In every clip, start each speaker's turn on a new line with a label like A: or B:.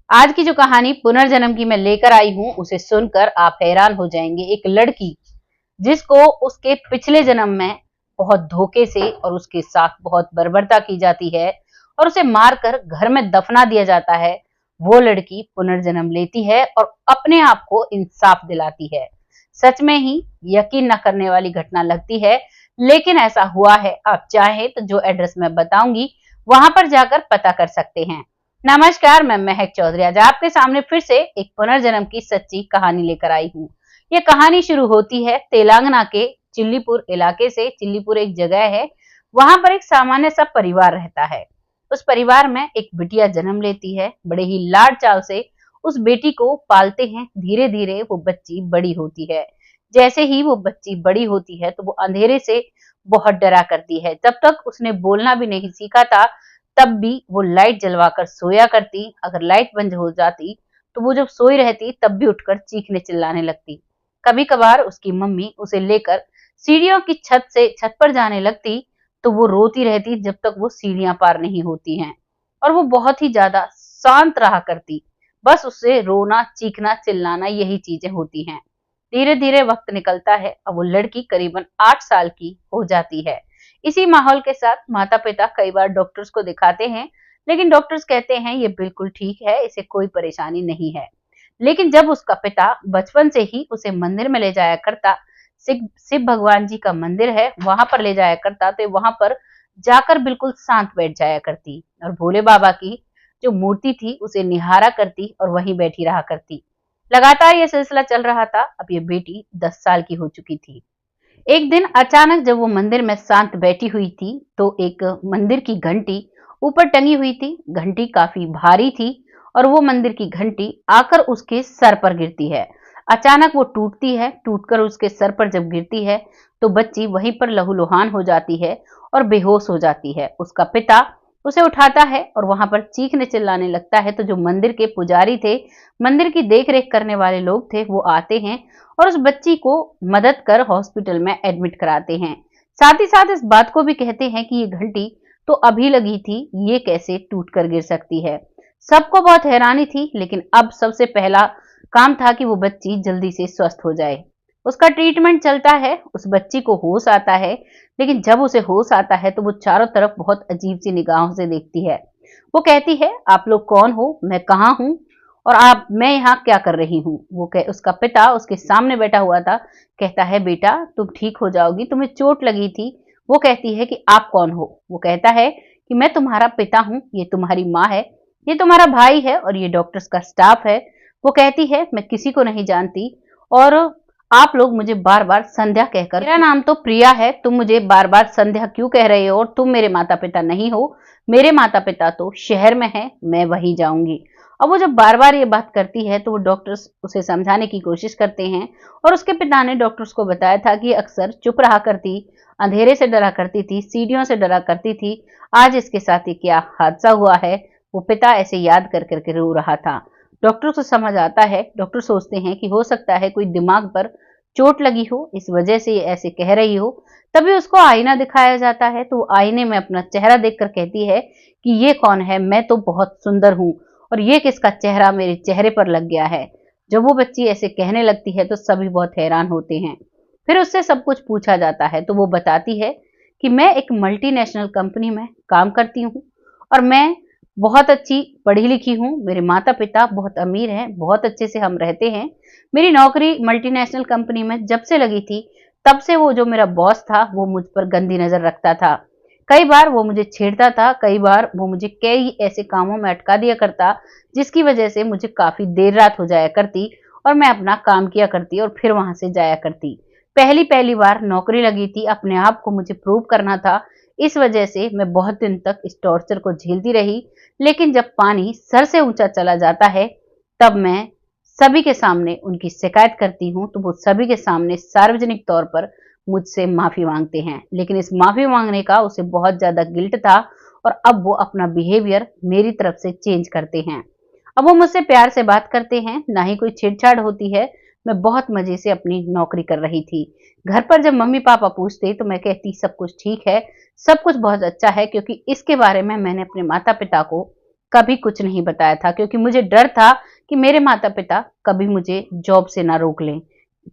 A: आज की जो कहानी पुनर्जन्म की मैं लेकर आई हूँ उसे सुनकर आप हैरान हो जाएंगे। एक लड़की जिसको उसके पिछले जन्म में बहुत धोखे से और उसके साथ बहुत बर्बरता की जाती है और उसे मारकर घर में दफना दिया जाता है, वो लड़की पुनर्जन्म लेती है और अपने आप को इंसाफ दिलाती है। सच में ही यकीन न करने वाली घटना लगती है, लेकिन ऐसा हुआ है। आप चाहें तो जो एड्रेस मैं बताऊंगी वहां पर जाकर पता कर सकते हैं। नमस्कार, मैं महक चौधरी आज आपके सामने फिर से एक पुनर्जन्म की सच्ची कहानी लेकर आई हूँ। ये कहानी शुरू होती है तेलंगाना के चिल्लीपुर इलाके से। चिल्लीपुर एक जगह है, वहां पर एक सामान्य सा परिवार रहता है। उस परिवार में एक बिटिया जन्म लेती है। बड़े ही लाड चाव से उस बेटी को पालते हैं। धीरे धीरे वो बच्ची बड़ी होती है। जैसे ही वो बच्ची बड़ी होती है तो वो अंधेरे से बहुत डरा करती है। जब तक उसने बोलना भी नहीं सीखा था तब भी वो लाइट जलवाकर सोया करती। अगर लाइट बंद हो जाती तो वो जब सोई रहती तब भी उठकर चीखने चिल्लाने लगती। कभी कभार उसकी मम्मी उसे लेकर सीढ़ियों की छत पर जाने लगती तो वो रोती रहती जब तक वो सीढ़ियां पार नहीं होती हैं। और वो बहुत ही ज्यादा शांत रहा करती। बस उससे रोना चीखना चिल्लाना यही चीजें होती हैं। धीरे धीरे वक्त निकलता है। अब वो लड़की करीबन 8 साल की हो जाती है। इसी माहौल के साथ माता पिता कई बार डॉक्टर्स को दिखाते हैं, लेकिन डॉक्टर्स कहते हैं ये बिल्कुल ठीक है, इसे कोई परेशानी नहीं है। लेकिन जब उसका पिता बचपन से ही उसे मंदिर में ले जाया करता, शिव शिव भगवान जी का मंदिर है वहां पर ले जाया करता, तो वहां पर जाकर बिल्कुल शांत बैठ जाया करती और भोले बाबा की जो मूर्ति थी उसे निहारा करती और वहीं बैठी रहा करती। लगातार ये सिलसिला चल रहा था। अब ये बेटी 10 साल की हो चुकी थी। एक दिन अचानक जब वो मंदिर में शांत बैठी हुई थी तो एक मंदिर की घंटी ऊपर टंगी हुई थी। घंटी काफी भारी थी और वो मंदिर की घंटी आकर उसके सर पर गिरती है। अचानक वो टूटती है। टूटकर उसके सर पर जब गिरती है तो बच्ची वहीं पर लहूलुहान हो जाती है और बेहोश हो जाती है। उसका पिता उसे उठाता है और वहां पर चीखने चिल्लाने लगता है। तो जो मंदिर के पुजारी थे, मंदिर की देख रेख करने वाले लोग थे, वो आते हैं और उस बच्ची को मदद कर हॉस्पिटल में एडमिट कराते हैं। साथ ही साथ इस बात को भी कहते हैं कि ये घंटी तो अभी लगी थी, ये कैसे टूट कर गिर सकती है। सबको बहुत हैरानी थी, लेकिन अब सबसे पहला काम था कि वो बच्ची जल्दी से स्वस्थ हो जाए। उसका ट्रीटमेंट चलता है, उस बच्ची को होश आता है। लेकिन जब उसे होश आता है तो वो चारों तरफ बहुत अजीब सी निगाहों से देखती है। वो कहती है, आप लोग कौन हो, मैं कहाँ हूँ और मैं यहाँ क्या कर रही हूँ। उसका पिता उसके सामने बैठा हुआ था। कहता है, बेटा तुम ठीक हो जाओगी, तुम्हें चोट लगी थी। वो कहती है कि आप कौन हो। वो कहता है कि मैं तुम्हारा पिता हूँ, ये तुम्हारी माँ है, ये तुम्हारा भाई है और ये डॉक्टर्स का स्टाफ है। वो कहती है, मैं किसी को नहीं जानती और आप लोग मुझे बार बार संध्या कहकर, मेरा नाम तो प्रिया है, तुम मुझे बार बार संध्या क्यों कह रहे हो और तुम मेरे माता पिता नहीं हो। मेरे माता पिता तो शहर में है, मैं वहीं जाऊंगी। अब वो जब बार बार ये बात करती है तो वो डॉक्टर्स उसे समझाने की कोशिश करते हैं और उसके पिता ने डॉक्टर्स को बताया था कि अक्सर चुप रहा करती, अंधेरे से डरा करती थी, सीढ़ियों से डरा करती थी। आज इसके साथ ही क्या हादसा हुआ है, वो पिता ऐसे याद कर करके रो रहा था। डॉक्टर को समझ आता है। डॉक्टर सोचते हैं कि हो सकता है कोई दिमाग पर चोट लगी हो, इस वजह से ये ऐसे कह रही हो। तभी उसको आईना दिखाया जाता है तो वो आईने में अपना चेहरा देखकर कहती है कि ये कौन है, मैं तो बहुत सुंदर हूँ और ये किसका चेहरा मेरे चेहरे पर लग गया है। जब वो बच्ची ऐसे कहने लगती है तो सभी बहुत हैरान होते हैं। फिर उससे सब कुछ पूछा जाता है तो वो बताती है कि मैं एक मल्टीनेशनल कंपनी में काम करती हूँ और मैं बहुत अच्छी पढ़ी लिखी हूँ। मेरे माता पिता बहुत अमीर हैं, बहुत अच्छे से हम रहते हैं। मेरी नौकरी मल्टीनेशनल कंपनी में जब से लगी थी तब से वो जो मेरा बॉस था वो मुझ पर गंदी नजर रखता था। कई बार वो मुझे छेड़ता था, कई बार वो मुझे कई ऐसे कामों में अटका दिया करता जिसकी वजह से मुझे काफी देर रात हो जाया करती और मैं अपना काम किया करती और फिर वहां से जाया करती। पहली पहली बार नौकरी लगी थी, अपने आप को मुझे प्रूव करना था। इस वजह से मैं बहुत दिन तक इस टॉर्चर को झेलती रही। लेकिन जब पानी सर से ऊंचा चला जाता है तब मैं सभी के सामने उनकी शिकायत करती हूँ तो वो सभी के सामने सार्वजनिक तौर पर मुझसे माफी मांगते हैं। लेकिन इस माफी मांगने का उसे बहुत ज्यादा गिल्ट था और अब वो अपना बिहेवियर मेरी तरफ से चेंज करते हैं। अब वो मुझसे प्यार से बात करते हैं, ना ही कोई छेड़छाड़ होती है। मैं बहुत मजे से अपनी नौकरी कर रही थी। घर पर जब मम्मी पापा पूछते तो मैं कहती सब कुछ ठीक है, सब कुछ बहुत अच्छा है, क्योंकि इसके बारे में मैंने अपने माता पिता को कभी कुछ नहीं बताया था, क्योंकि मुझे डर था कि मेरे माता पिता कभी मुझे जॉब से ना रोक लें,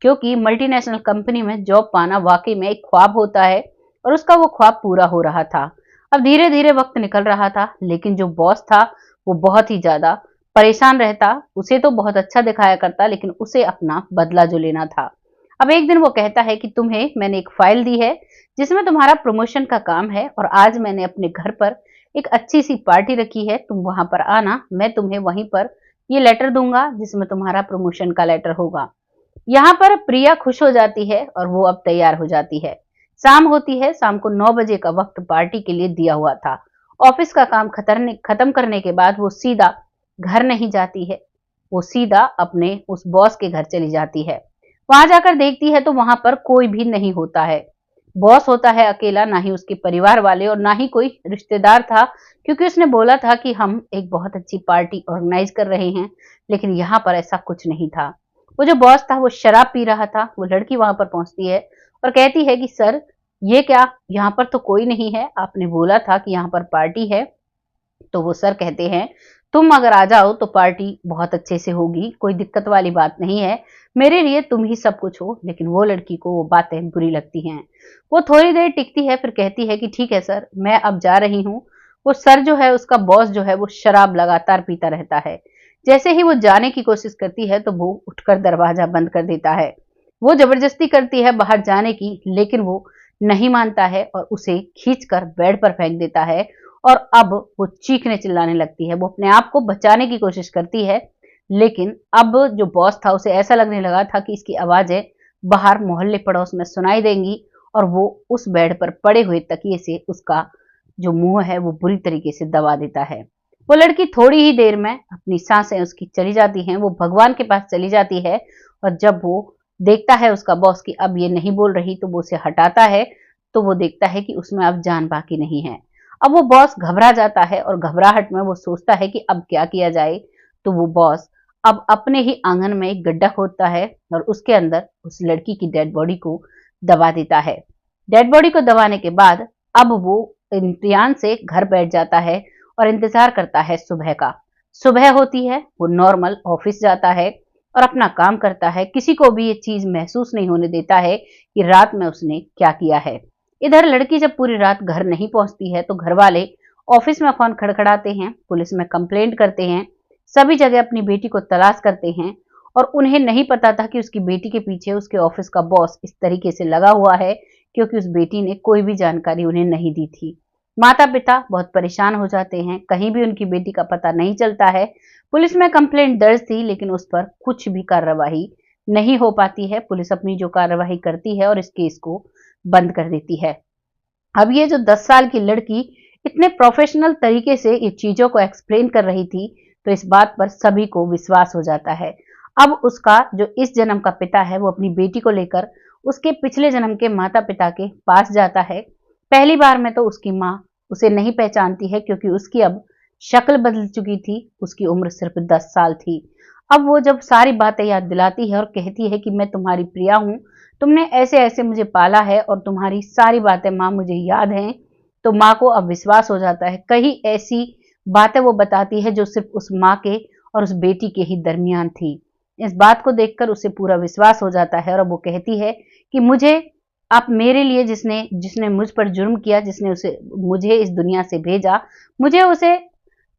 A: क्योंकि मल्टीनेशनल कंपनी में जॉब पाना वाकई में एक ख्वाब होता है और उसका वो ख्वाब पूरा हो रहा था। अब धीरे धीरे वक्त निकल रहा था, लेकिन जो बॉस था वो बहुत ही ज्यादा परेशान रहता। उसे तो बहुत अच्छा दिखाया करता, लेकिन उसे अपना बदला जो लेना था। अब एक दिन वो कहता है कि तुम्हें मैंने एक फाइल दी है जिसमें तुम्हारा प्रमोशन का काम है, और आज मैंने अपने घर पर एक अच्छी सी पार्टी रखी है, तुम वहां पर आना, मैं तुम्हें वहीं पर ये लेटर दूंगा जिसमें तुम्हारा प्रमोशन का लेटर होगा। यहाँ पर प्रिया खुश हो जाती है और वो अब तैयार हो जाती है। शाम होती है, शाम को 9 बजे का वक्त पार्टी के लिए दिया हुआ था। ऑफिस का काम खत्म करने के बाद वो सीधा घर नहीं जाती है, वो सीधा अपने उस बॉस के घर चली जाती है। वहां जाकर देखती है तो वहां पर कोई भी नहीं होता है। बॉस होता है अकेला, ना ही उसके परिवार वाले और ना ही कोई रिश्तेदार था, क्योंकि उसने बोला था कि हम एक बहुत अच्छी पार्टी ऑर्गेनाइज कर रहे हैं, लेकिन यहाँ पर ऐसा कुछ नहीं था। वो जो बॉस था वो शराब पी रहा था। वो लड़की वहां पर पहुंचती है और कहती है कि सर, ये क्या, यहाँ पर तो कोई नहीं है, आपने बोला था कि यहाँ पर पार्टी है। तो वो सर कहते हैं, तुम अगर आ जाओ तो पार्टी बहुत अच्छे से होगी, कोई दिक्कत वाली बात नहीं है, मेरे लिए तुम ही सब कुछ हो। लेकिन वो लड़की को वो बातें बुरी लगती हैं। वो थोड़ी देर टिकती है, फिर कहती है कि ठीक है सर, मैं अब जा रही हूँ। वो सर जो है, उसका बॉस जो है, वो शराब लगातार पीता रहता है। जैसे ही वो जाने की कोशिश करती है तो वो उठकर दरवाजा बंद कर देता है। वो जबरदस्ती करती है बाहर जाने की, लेकिन वो नहीं मानता है और उसे खींचकर बेड पर फेंक देता है। और अब वो चीखने चिल्लाने लगती है। वो अपने आप को बचाने की कोशिश करती है, लेकिन अब जो बॉस था उसे ऐसा लगने लगा था कि इसकी आवाजें बाहर मोहल्ले पड़ोस में सुनाई देंगी, और वो उस बेड पर पड़े हुए तकिए से उसका जो मुंह है वो बुरी तरीके से दबा देता है। वो लड़की थोड़ी ही देर में, अपनी सांसें उसकी चली जाती हैं, वो भगवान के पास चली जाती है। और जब वो देखता है उसका बॉस कि अब ये नहीं बोल रही, तो वो उसे हटाता है। तो वो देखता है कि उसमें अब जान बाकी नहीं है। अब वो बॉस घबरा जाता है और घबराहट में वो सोचता है कि अब क्या किया जाए। तो वो बॉस अब अपने ही आंगन में एक गड्ढा खोदता है और उसके अंदर उस लड़की की डेड बॉडी को दबा देता है। डेड बॉडी को दबाने के बाद अब वो इम्तिहान से घर बैठ जाता है और इंतजार करता है सुबह का। सुबह होती है, वो नॉर्मल ऑफिस जाता है और अपना काम करता है। किसी को भी ये चीज महसूस नहीं होने देता है कि रात में उसने क्या किया है। इधर लड़की जब पूरी रात घर नहीं पहुंचती है तो घर वाले ऑफिस में फोन खड़खड़ाते हैं, पुलिस में कंप्लेंट करते हैं, सभी जगह अपनी बेटी को तलाश करते हैं। और उन्हें नहीं पता था कि उसकी बेटी के पीछे उसके ऑफिस का बॉस इस तरीके से लगा हुआ है, क्योंकि उस बेटी ने कोई भी जानकारी उन्हें नहीं दी थी। माता पिता बहुत परेशान हो जाते हैं, कहीं भी उनकी बेटी का पता नहीं चलता है। पुलिस में कंप्लेंट दर्ज थी, लेकिन उस पर कुछ भी कार्रवाई नहीं हो पाती है। पुलिस अपनी जो कार्रवाई करती है और इस केस को बंद कर देती है। अब ये जो 10 साल की लड़की इतने प्रोफेशनल तरीके से ये चीजों को एक्सप्लेन कर रही थी, तो इस बात पर सभी को विश्वास हो जाता है। अब उसका जो इस जन्म का पिता है वो अपनी बेटी को लेकर उसके पिछले जन्म के माता पिता के पास जाता है। पहली बार में तो उसकी माँ उसे नहीं पहचानती है, क्योंकि उसकी अब शक्ल बदल चुकी थी, उसकी उम्र सिर्फ 10 साल थी। अब वो जब सारी बातें याद दिलाती है और कहती है कि मैं तुम्हारी प्रिया हूँ, तुमने ऐसे ऐसे मुझे पाला है और तुम्हारी सारी बातें माँ मुझे याद हैं, तो माँ को अब विश्वास हो जाता है। कई ऐसी बातें वो बताती है जो सिर्फ उस माँ के और उस बेटी के ही दरमियान थी। इस बात को देखकर उसे पूरा विश्वास हो जाता है और वो कहती है कि मुझे, आप मेरे लिए, जिसने जिसने मुझ पर जुर्म किया, जिसने उसे मुझे इस दुनिया से भेजा, मुझे उसे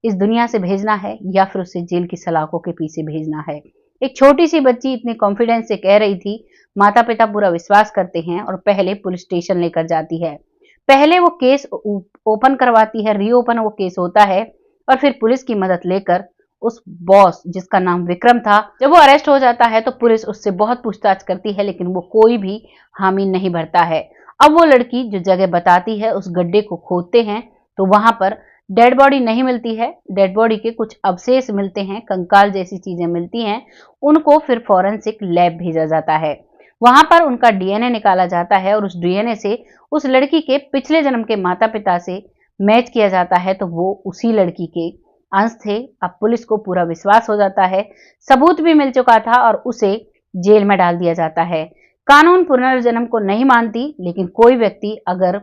A: इस दुनिया से भेजना है या फिर उसे जेल की सलाखों के पीछे भेजना है। एक छोटी सी बच्ची इतने कॉन्फिडेंस से कह रही थी। माता पिता पूरा विश्वास करते हैं और पहले पुलिस स्टेशन लेकर जाती है। पहले वो केस ओपन करवाती है, रीओपन वो केस होता है, और फिर पुलिस की मदद लेकर उस बॉस, जिसका नाम विक्रम था, जब वो अरेस्ट हो जाता है तो पुलिस उससे बहुत पूछताछ करती है, लेकिन वो कोई भी हामी नहीं भरता है। अब वो लड़की जो जगह बताती है, उस गड्ढे को खोदते हैं तो वहां पर डेड बॉडी नहीं मिलती है। डेड बॉडी के कुछ अवशेष मिलते हैं, कंकाल जैसी चीजें मिलती हैं। उनको फिर फॉरेंसिक लैब भेजा जाता है। वहां पर उनका डीएनए निकाला जाता है और उस डीएनए से उस लड़की के पिछले जन्म के माता पिता से मैच किया जाता है, तो वो उसी लड़की के अंश थे। अब पुलिस को पूरा विश्वास हो जाता है, सबूत भी मिल चुका था और उसे जेल में डाल दिया जाता है। कानून पुनर्जन्म को नहीं मानती, लेकिन कोई व्यक्ति अगर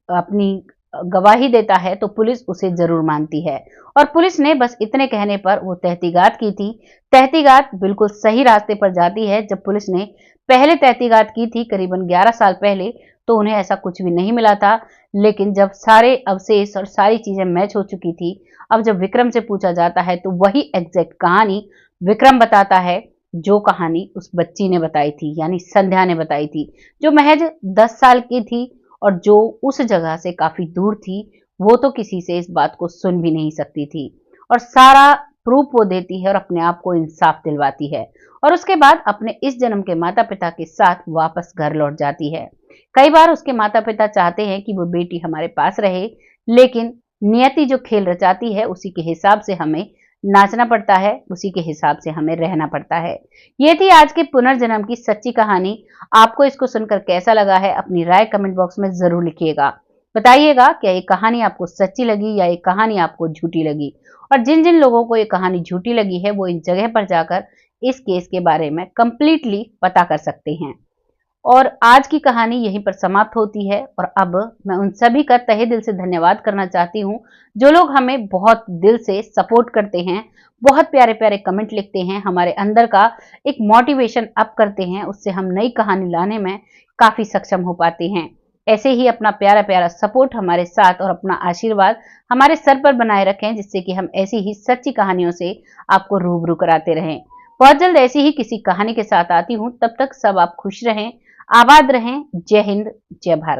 A: अपनी गवाही देता है तो पुलिस उसे जरूर मानती है। और पुलिस ने बस इतने कहने पर वो तहकीकात की थी। तहकीकात बिल्कुल सही रास्ते पर जाती है। जब पुलिस ने पहले तहकीकात की थी करीबन 11 साल पहले, तो उन्हें ऐसा कुछ भी नहीं मिला था। लेकिन जब सारे अवशेष और सारी चीजें मैच हो चुकी थी, अब जब विक्रम से पूछा जाता है तो वही एग्जैक्ट कहानी विक्रम बताता है जो कहानी उस बच्ची ने बताई थी, यानी संध्या ने बताई थी, जो महज 10 साल की थी और जो उस जगह से काफी दूर थी। वो तो किसी से इस बात को सुन भी नहीं सकती थी और सारा प्रूफ वो देती है और अपने आप को इंसाफ दिलवाती है और उसके बाद अपने इस जन्म के माता पिता के साथ वापस घर लौट जाती है। कई बार उसके माता पिता चाहते हैं कि वो बेटी हमारे पास रहे, लेकिन नियति जो खेल रचाती है उसी के हिसाब से हमें नाचना पड़ता है, उसी के हिसाब से हमें रहना पड़ता है। ये थी आज के पुनर्जन्म की सच्ची कहानी। आपको इसको सुनकर कैसा लगा है, अपनी राय कमेंट बॉक्स में जरूर लिखिएगा। बताइएगा क्या ये कहानी आपको सच्ची लगी या ये कहानी आपको झूठी लगी। और जिन जिन लोगों को ये कहानी झूठी लगी है वो इन जगह पर जाकर इस केस के बारे में कंप्लीटली पता कर सकते हैं। और आज की कहानी यहीं पर समाप्त होती है। और अब मैं उन सभी का तहे दिल से धन्यवाद करना चाहती हूँ जो लोग हमें बहुत दिल से सपोर्ट करते हैं, बहुत प्यारे प्यारे कमेंट लिखते हैं, हमारे अंदर का एक मोटिवेशन अप करते हैं, उससे हम नई कहानी लाने में काफी सक्षम हो पाते हैं। ऐसे ही अपना प्यारा प्यारा सपोर्ट हमारे साथ और अपना आशीर्वाद हमारे सर पर बनाए रखें, जिससे कि हम ऐसी ही सच्ची कहानियों से आपको रूबरू कराते रहें। बहुत जल्द ऐसी ही किसी कहानी के साथ आती हूँ। तब तक सब आप खुश रहें, आबाद रहें। जय हिंद, जय भारत।